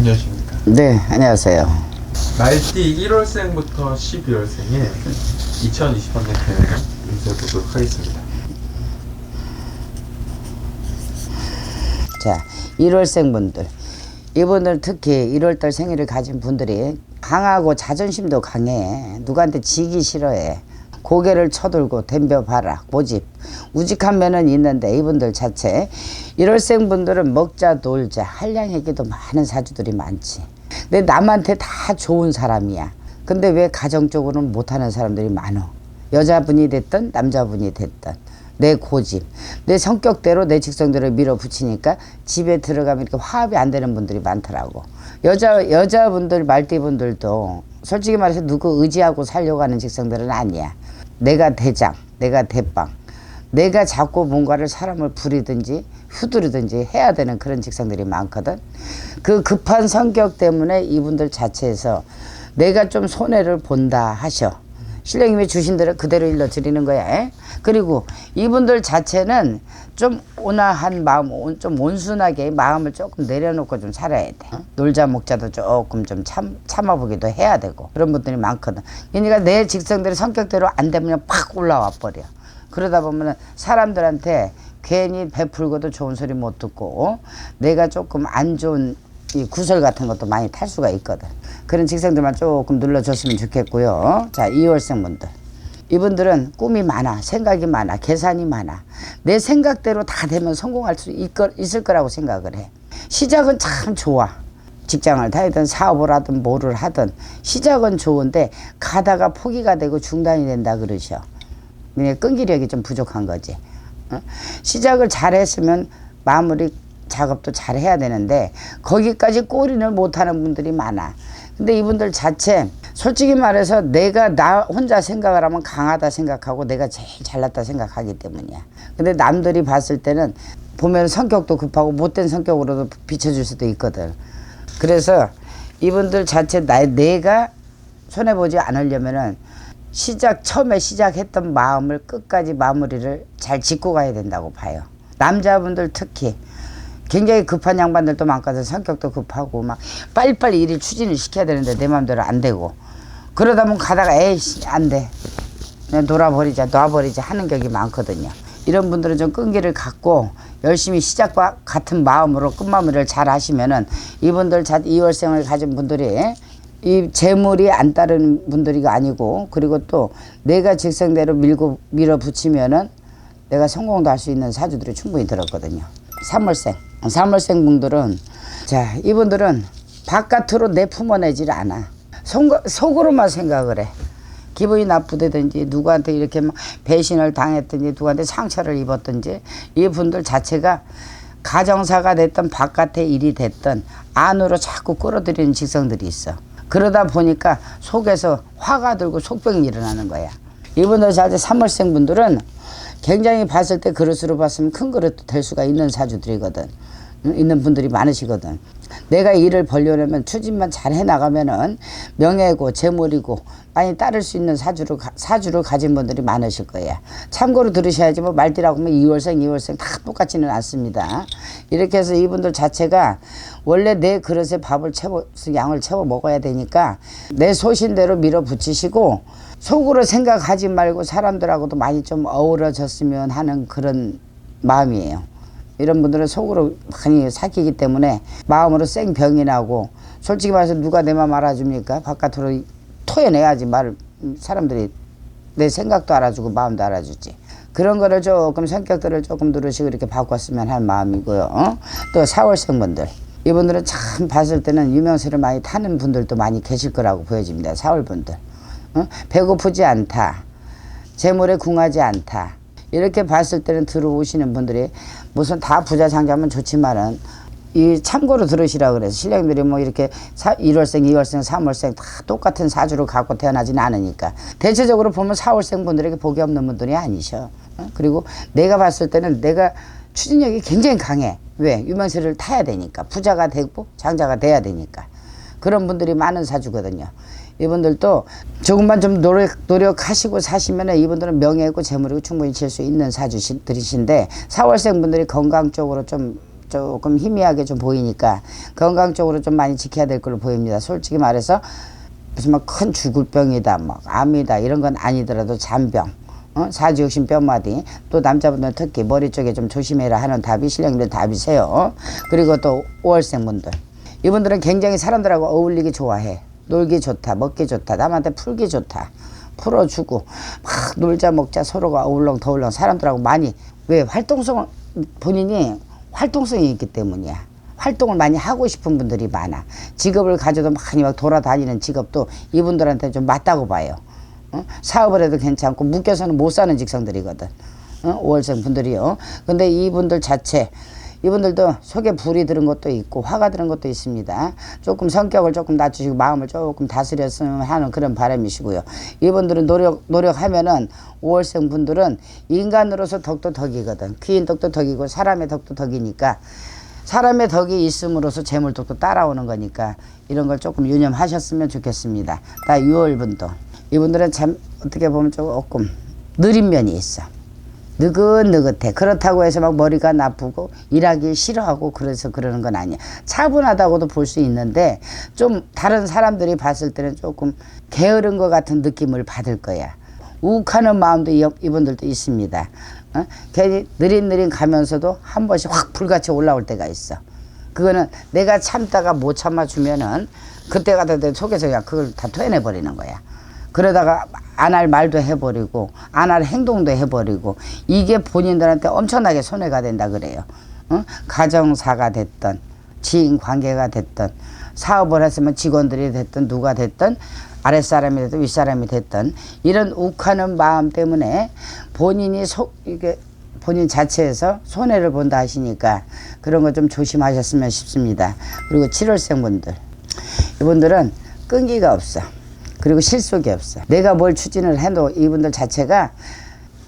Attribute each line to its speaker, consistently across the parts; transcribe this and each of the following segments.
Speaker 1: 안녕하십니까.
Speaker 2: 네, 안녕하세요.
Speaker 1: 말띠 1월생부터 12월생에 2023년 계획을 인쇄해보도록 하겠습니다.
Speaker 2: 자, 1월생 분들. 이분들 특히 1월달 생일을 가진 분들이 강하고 자존심도 강해. 누구한테 지기 싫어해. 고개를 쳐들고 덤벼봐라. 고집. 우직한 면은 있는데 이분들 자체 1월생 분들은 먹자 놀자 한량에게도 많은 사주들이 많지. 근데 남한테 다 좋은 사람이야. 근데 왜 가정적으로는 못하는 사람들이 많어. 여자분이 됐든 남자분이 됐든. 내 고집, 내 성격대로 내 직성대로 밀어붙이니까 집에 들어가면 이렇게 화합이 안 되는 분들이 많더라고. 여자분들, 말띠분들도 솔직히 말해서 누구 의지하고 살려고 하는 직성들은 아니야. 내가 대장, 내가 대빵. 내가 자꾸 뭔가를 사람을 부리든지 후두르든지 해야 되는 그런 직성들이 많거든. 그 급한 성격 때문에 이분들 자체에서 내가 좀 손해를 본다 하셔. 신령님이 주신 대로 그대로 일러드리는 거야. 에? 그리고 이분들 자체는 좀 온화한 마음, 좀 온순하게 마음을 조금 내려놓고 좀 살아야 돼. 놀자 먹자도 조금 좀 참아보기도 해야 되고 그런 분들이 많거든. 그러니까 내 직성대로 성격대로 안 되면 팍 올라와 버려. 그러다 보면은 사람들한테 괜히 베풀고도 좋은 소리 못 듣고 내가 조금 안 좋은 이 구설 같은 것도 많이 탈 수가 있거든. 그런 직성들만 조금 눌러줬으면 좋겠고요. 자, 2월생 분들. 이분들은 꿈이 많아, 생각이 많아, 계산이 많아. 내 생각대로 다 되면 성공할 수 있을 거라고 생각을 해. 시작은 참 좋아. 직장을 다니든 사업을 하든 뭐를 하든 시작은 좋은데 가다가 포기가 되고 중단이 된다 그러셔. 그냥 끈기력이 좀 부족한 거지. 시작을 잘했으면 마무리 작업도 잘 해야 되는데 거기까지 꼬리를 못하는 분들이 많아. 근데 이분들 자체 솔직히 말해서 내가 나 혼자 생각을 하면 강하다 생각하고 내가 제일 잘났다 생각하기 때문이야. 근데 남들이 봤을 때는 보면 성격도 급하고 못된 성격으로도 비춰줄 수도 있거든. 그래서 이분들 자체 내가 손해보지 않으려면은 처음에 시작했던 마음을 끝까지 마무리를 잘 짓고 가야 된다고 봐요. 남자분들 특히 굉장히 급한 양반들도 많거든. 성격도 급하고 막 빨리빨리 일을 추진을 시켜야 되는데 내 마음대로 안 되고 그러다 보면 가다가 에이씨 안 돼. 그냥 놔버리자 하는 격이 많거든요. 이런 분들은 좀 끈기를 갖고 열심히 시작과 같은 마음으로 끝마무리를 잘 하시면은 이분들 2월생을 가진 분들이 이 재물이 안 따르는 분들이 아니고 그리고 또 내가 직성대로 밀어붙이면은 내가 성공도 할 수 있는 사주들이 충분히 들었거든요. 3월생 분들은 자 이분들은 바깥으로 내품어내질 않아. 속으로만 생각을 해. 기분이 나쁘다든지 누구한테 이렇게 막 배신을 당했든지 누구한테 상처를 입었든지 이분들 자체가 가정사가 됐든 바깥의 일이 됐든 안으로 자꾸 끌어들이는 직성들이 있어. 그러다 보니까 속에서 화가 들고 속병이 일어나는 거야. 이분들 자체 3월생 분들은 굉장히 봤을 때 그릇으로 봤으면 큰 그릇도 될 수가 있는 사주들이거든. 있는 분들이 많으시거든. 내가 일을 벌려면 추진만 잘 해나가면은 명예고 재물이고 많이 따를 수 있는 사주를 가진 분들이 많으실 거야. 참고로 들으셔야지 뭐 말띠라고 하면 2월생 다 똑같지는 않습니다. 이렇게 해서 이분들 자체가 원래 내 그릇에 양을 채워 먹어야 되니까 내 소신대로 밀어붙이시고 속으로 생각하지 말고 사람들하고도 많이 좀 어우러졌으면 하는 그런 마음이에요. 이런 분들은 속으로 많이 삭히기 때문에 마음으로 생병이 나고 솔직히 말해서 누가 내 마음 알아줍니까? 바깥으로 토해내야지 사람들이 내 생각도 알아주고 마음도 알아주지. 그런 거를 조금 성격들을 조금 누르시고 이렇게 바꿨으면 하는 마음이고요. 또 4월생 분들. 이분들은 참 봤을 때는 유명세를 많이 타는 분들도 많이 계실 거라고 보여집니다. 4월 분들. 배고프지 않다. 재물에 궁하지 않다. 이렇게 봤을 때는 들어오시는 분들이 무슨 다 부자상자면 좋지만은 이 참고로 들으시라 그래서 신령들이 뭐 이렇게 1월생, 2월생, 3월생 다 똑같은 사주를 갖고 태어나지는 않으니까 대체적으로 보면 4월생 분들에게 복이 없는 분들이 아니셔. 그리고 내가 봤을 때는 내가 추진력이 굉장히 강해. 왜? 유명세를 타야 되니까. 부자가 되고 장자가 돼야 되니까. 그런 분들이 많은 사주거든요. 이분들도 조금만 좀 노력하시고 사시면 이분들은 명예고 재물이고 충분히 질 수 있는 사주들이신데 4월생 분들이 건강 쪽으로 좀 조금 희미하게 좀 보이니까 건강 쪽으로 좀 많이 지켜야 될 걸로 보입니다. 솔직히 말해서 무슨 막 큰 죽을 병이다, 막 암이다 이런 건 아니더라도 잔병, 사지욕심 뼈마디, 또 남자분들 특히 머리 쪽에 좀 조심해라 하는 답이 신령님들 답이세요. 그리고 또 5월생 분들, 이분들은 굉장히 사람들하고 어울리기 좋아해. 놀기 좋다, 먹기 좋다, 남한테 풀기 좋다, 풀어주고 막 놀자 먹자 서로가 어울렁더울렁 사람들하고 많이, 왜 활동성을, 본인이 활동성이 있기 때문이야. 활동을 많이 하고 싶은 분들이 많아. 직업을 가져도 많이 막 돌아다니는 직업도 이분들한테 좀 맞다고 봐요. 사업을 해도 괜찮고 묶여서는 못 사는 직성들이거든. 5월생 분들이요. 근데 이분들 자체, 이분들도 속에 불이 들은 것도 있고 화가 들은 것도 있습니다. 조금 성격을 조금 낮추시고 마음을 조금 다스렸으면 하는 그런 바람이시고요. 이분들은 노력하면은 5월생 분들은 인간으로서 덕도 덕이거든. 귀인 덕도 덕이고 사람의 덕도 덕이니까, 사람의 덕이 있음으로써 재물덕도 따라오는 거니까 이런 걸 조금 유념하셨으면 좋겠습니다. 다 6월분도, 이분들은 참 어떻게 보면 조금 느린 면이 있어. 느긋느긋해. 그렇다고 해서 막 머리가 나쁘고 일하기 싫어하고 그래서 그러는 건 아니야. 차분하다고도 볼 수 있는데 좀 다른 사람들이 봤을 때는 조금 게으른 것 같은 느낌을 받을 거야. 욱하는 마음도 이분들도 있습니다. 괜히 느릿느릿 가면서도 한 번씩 확 불같이 올라올 때가 있어. 그거는 내가 참다가 못 참아주면은 그때가 내 속에서 그냥 그걸 다 토해내버리는 거야. 그러다가 안 할 말도 해버리고 안 할 행동도 해버리고, 이게 본인들한테 엄청나게 손해가 된다 그래요. 가정사가 됐든 지인 관계가 됐든 사업을 했으면 직원들이 됐든 누가 됐든 아랫사람이 됐든 윗사람이 됐든 이런 욱하는 마음 때문에 본인이 이게 본인 자체에서 손해를 본다 하시니까 그런 거 좀 조심하셨으면 싶습니다. 그리고 7월생 분들, 이분들은 끈기가 없어. 그리고 실속이 없어. 내가 뭘 추진을 해도 이분들 자체가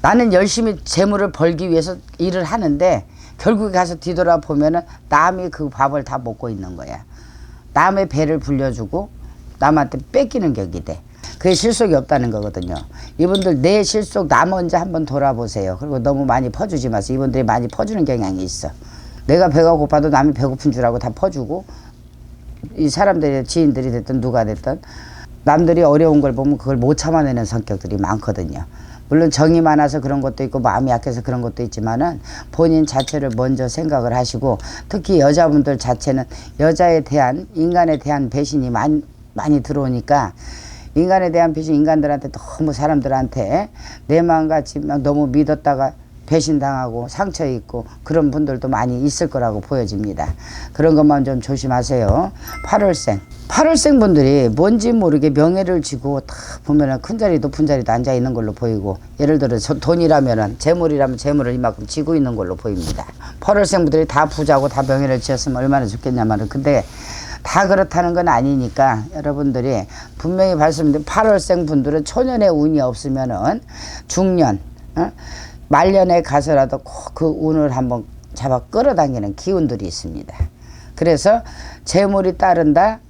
Speaker 2: 나는 열심히 재물을 벌기 위해서 일을 하는데 결국에 가서 뒤돌아보면은 남이 그 밥을 다 먹고 있는 거야. 남의 배를 불려주고 남한테 뺏기는 격이 돼. 그게 실속이 없다는 거거든요. 이분들 내 실속 나 먼저 한번 돌아보세요. 그리고 너무 많이 퍼주지 마세요. 이분들이 많이 퍼주는 경향이 있어. 내가 배가 고파도 남이 배고픈 줄 알고 다 퍼주고, 이 사람들이 지인들이 됐든 누가 됐든 남들이 어려운 걸 보면 그걸 못 참아내는 성격들이 많거든요. 물론 정이 많아서 그런 것도 있고 마음이 약해서 그런 것도 있지만은 본인 자체를 먼저 생각을 하시고, 특히 여자분들 자체는 여자에 대한, 인간에 대한 배신이 많이 들어오니까, 인간에 대한 배신, 인간들한테 너무 사람들한테 내 마음같이 막 너무 믿었다가 배신당하고 상처 있고 그런 분들도 많이 있을 거라고 보여집니다. 그런 것만 좀 조심하세요. 8월생 분들이 뭔지 모르게 명예를 지고 딱 보면은 큰 자리 높은 자리도 앉아 있는 걸로 보이고, 예를 들어 돈이라면은 재물이라면 재물을 이만큼 지고 있는 걸로 보입니다. 8월생 분들이 다 부자고 다 명예를 지었으면 얼마나 좋겠냐마는, 근데 다 그렇다는 건 아니니까 여러분들이 분명히 말씀드린 8월생 분들은 초년의 운이 없으면은 중년, 말년에 가서라도 꼭 그 운을 한번 잡아 끌어당기는 기운들이 있습니다. 그래서 재물이 따른다,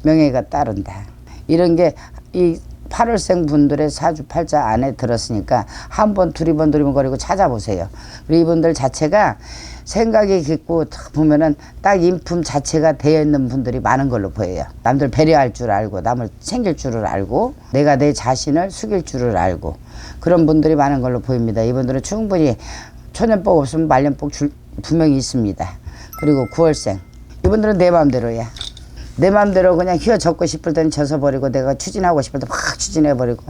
Speaker 2: 명예가 따른다. 이런 게 이 8월생 분들의 사주팔자 안에 들었으니까 한번 두리번 거리고 찾아보세요. 그리고 이분들 자체가 생각이 깊고 딱 보면은 딱 인품 자체가 되어 있는 분들이 많은 걸로 보여요. 남들 배려할 줄 알고 남을 챙길 줄을 알고 내가 내 자신을 숙일 줄을 알고 그런 분들이 많은 걸로 보입니다. 이분들은 충분히 초년복 없으면 말년복 분명히 있습니다. 그리고 9월생, 이분들은 내 마음대로야. 내 마음대로 그냥 휘어잡고 싶을 때는 져서버리고, 내가 추진하고 싶을 때 막 추진해버리고,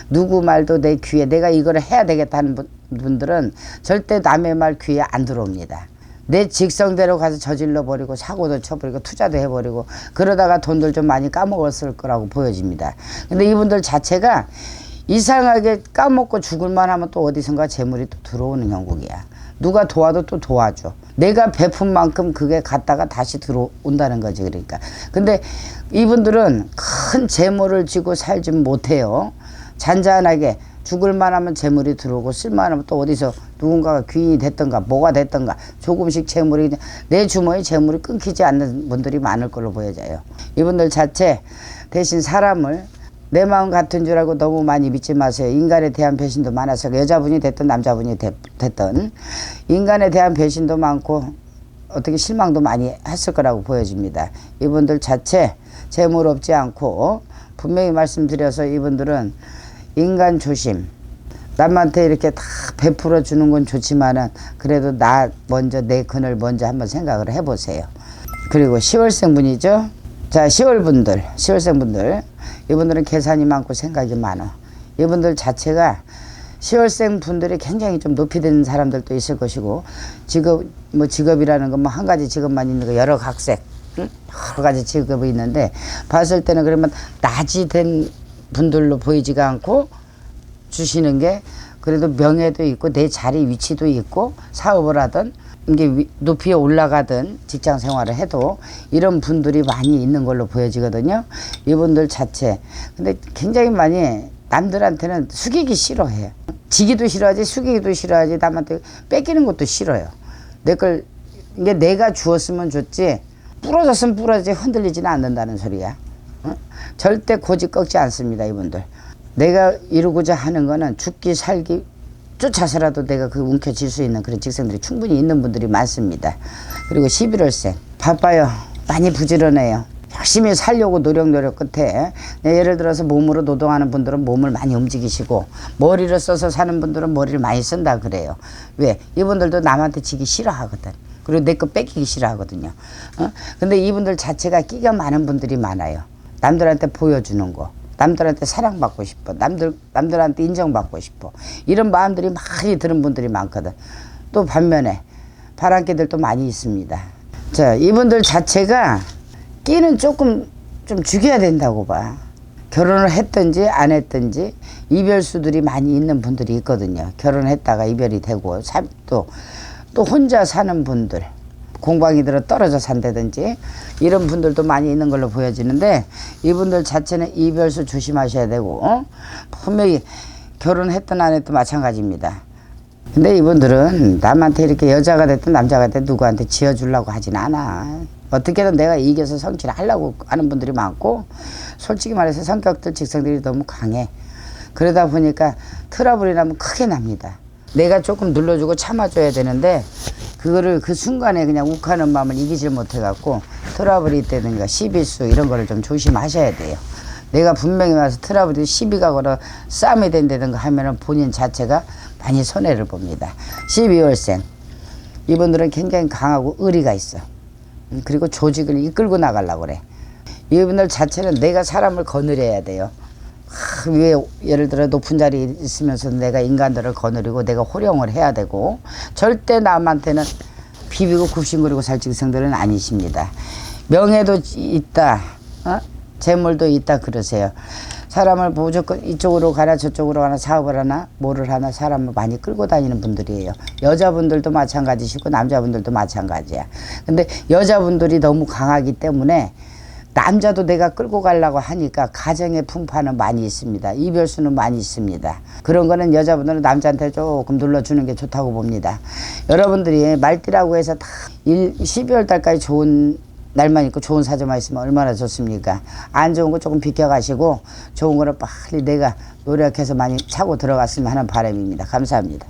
Speaker 2: 누구 말도 내 귀에 내가 이거를 해야 되겠다는 분들은 절대 남의 말 귀에 안 들어옵니다. 내 직성대로 가서 저질러버리고 사고도 쳐버리고 투자도 해버리고 그러다가 돈들 좀 많이 까먹었을 거라고 보여집니다. 근데 이분들 자체가 이상하게 까먹고 죽을만 하면 또 어디선가 재물이 또 들어오는 형국이야. 누가 도와도 또 도와줘. 내가 베푼 만큼 그게 갔다가 다시 들어온다는 거지. 그러니까. 근데 이분들은 큰 재물을 쥐고 살지 못해요. 잔잔하게 죽을만 하면 재물이 들어오고 쓸만 하면 또 어디서 누군가가 귀인이 됐던가 뭐가 됐던가 조금씩 재물이, 내 주머니 재물이 끊기지 않는 분들이 많을 걸로 보여져요. 이분들 자체 대신 사람을 내 마음 같은 줄 알고 너무 많이 믿지 마세요. 인간에 대한 배신도 많아서, 여자분이 됐든 남자분이 됐든 인간에 대한 배신도 많고 어떻게 실망도 많이 했을 거라고 보여집니다. 이분들 자체 재물 없지 않고 분명히 말씀드려서 이분들은 인간 조심, 남한테 이렇게 다 베풀어 주는 건 좋지만은 그래도 나 먼저 내 근을 먼저 한번 생각을 해보세요. 그리고 10월생 분이죠. 자, 10월생 분들 이분들은 계산이 많고 생각이 많아. 이분들 자체가 10월생 분들이 굉장히 좀 높이 된 사람들도 있을 것이고, 직업이라는 건 뭐 한 가지 직업만 있는 거 여러 각색, 여러 가지 직업이 있는데 봤을 때는 그러면 낮이 된 분들로 보이지가 않고, 주시는 게 그래도 명예도 있고 내 자리 위치도 있고 사업을 하든 이게 높이 올라가든 직장 생활을 해도 이런 분들이 많이 있는 걸로 보여지거든요. 이분들 자체 근데 굉장히 많이 남들한테는 숙이기 싫어해요. 지기도 싫어하지 숙이기도 싫어하지 남한테 뺏기는 것도 싫어요. 이게 내가 주었으면 줬지 부러졌으면 부러지지 흔들리지는 않는다는 소리야. 절대 고집 꺾지 않습니다. 이분들 내가 이루고자 하는 거는 죽기 살기 쫓아서라도 내가 그 움켜쥘 수 있는 그런 직성들이 충분히 있는 분들이 많습니다. 그리고 11월생 바빠요. 많이 부지런해요. 열심히 살려고 노력 끝에 예를 들어서 몸으로 노동하는 분들은 몸을 많이 움직이시고 머리를 써서 사는 분들은 머리를 많이 쓴다 그래요. 왜? 이분들도 남한테 지기 싫어하거든. 그리고 내 거 뺏기기 싫어하거든요. 근데 이분들 자체가 끼가 많은 분들이 많아요. 남들한테 보여주는 거, 남들한테 사랑받고 싶어, 남들한테 인정받고 싶어, 이런 마음들이 많이 드는 분들이 많거든. 또 반면에 바람기들도 많이 있습니다. 자, 이분들 자체가 끼는 조금 좀 죽여야 된다고 봐. 결혼을 했든지 안 했든지 이별수들이 많이 있는 분들이 있거든요. 결혼했다가 이별이 되고 또 혼자 사는 분들, 공방이 들어 떨어져 산다든지 이런 분들도 많이 있는 걸로 보여지는데 이분들 자체는 이별수 조심하셔야 되고 분명히 결혼했든 안 했든 마찬가지입니다. 근데 이분들은 남한테 이렇게 여자가 됐든 남자가 됐든 누구한테 지어주려고 하진 않아. 어떻게든 내가 이겨서 성취를 하려고 하는 분들이 많고, 솔직히 말해서 성격들 직성들이 너무 강해. 그러다 보니까 트러블이 나면 크게 납니다. 내가 조금 눌러주고 참아줘야 되는데 그거를 그 순간에 그냥 욱하는 마음을 이기질 못해갖고 트러블이 있다든가 시비수 이런 거를 좀 조심하셔야 돼요. 내가 분명히 와서 트러블이 시비 가거나 싸움이 된다든가 하면은 본인 자체가 많이 손해를 봅니다. 12월생 이분들은 굉장히 강하고 의리가 있어. 그리고 조직을 이끌고 나가려고 그래. 이분들 자체는 내가 사람을 거느려야 돼요. 왜 예를 들어 높은 자리에 있으면서 내가 인간들을 거느리고 내가 호령을 해야 되고, 절대 남한테는 비비고 굽신거리고 살 직성들은 아니십니다. 명예도 있다, 재물도 있다 그러세요. 사람을 무조건 이쪽으로 가나 저쪽으로 가나 사업을 하나 뭐를 하나 사람을 많이 끌고 다니는 분들이에요. 여자분들도 마찬가지시고 남자분들도 마찬가지야. 근데 여자분들이 너무 강하기 때문에 남자도 내가 끌고 가려고 하니까 가정의 풍파는 많이 있습니다. 이별수는 많이 있습니다. 그런 거는 여자분들은 남자한테 조금 눌러주는 게 좋다고 봅니다. 여러분들이 말띠라고 해서 다 12월 달까지 좋은 날만 있고 좋은 사주만 있으면 얼마나 좋습니까? 안 좋은 거 조금 비켜가시고 좋은 거를 빨리 내가 노력해서 많이 차고 들어갔으면 하는 바람입니다. 감사합니다.